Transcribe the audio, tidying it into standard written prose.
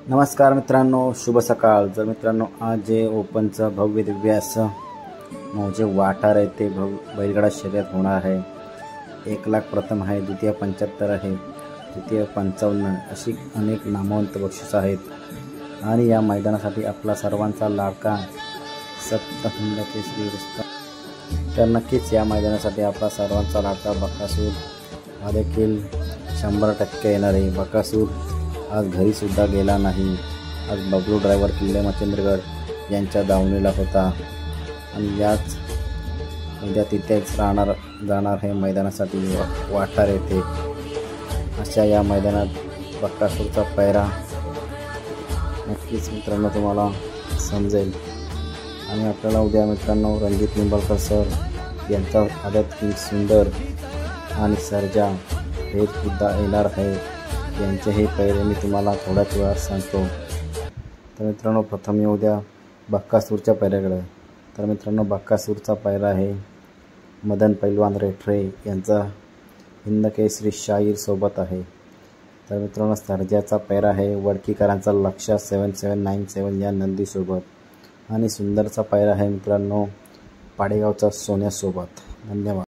नमस्कार मित्रांनो, शुभ सकाळ। जर मित्रांनो आज जे ओपनचं भव्य दिव्य असं मौजे वाटार आहे ते बैलगाडा शर्यत होणार आहे। 1 लाख प्रथम आहे, द्वितीय 75 आहे, तृतीय 55 अशी अनेक नामवंत बक्षीस आहेत। आणि या मैदानासाठी आपला सर्वांचा लाडका सप्त हिंद केसरी तर नक्कीच या मैदानासाठी आपला सर्वांचा लाडका बकासूर हा देखील 100% येणार आहे। बकासूर आज घरीसुद्धा गेला नाही। आज बबलू ड्रायव्हर किल्ले मच्छिंद्रगड यांच्या दावणीला होता आणि याच उद्या तिथेच जाणार आहे मैदानासाठी वाटार येथे। अशा या मैदानात बकासूरचा पैरा नक्कीच मित्रांनो तुम्हाला समजेल। आणि आपल्याला उद्या मित्रांनो रणजित निंबाळकर सर यांचा आदत किंग सुंदर आणि सर्जा हे सुद्धा येणार आहे। यांचे हे पैरे मी तुम्हाला थोड्याच वेळात सांगतो। तर मित्रांनो प्रथम येऊ द्या बकासूरच्या पैऱ्याकडे। तर मित्रांनो बकासूरचा पैरा आहे मदन पैलवान रेठरे यांचा हिंद केसरी शाहीर सोबत आहे। तर मित्रांनो सर्जाचा पैरा आहे वडकीकरांचा लक्षा 7797 या नंदी सोबत। आणि सुंदरचा पैरा आहे मित्रांनो पाडेगावचा सोन्यासोबत। धन्यवाद।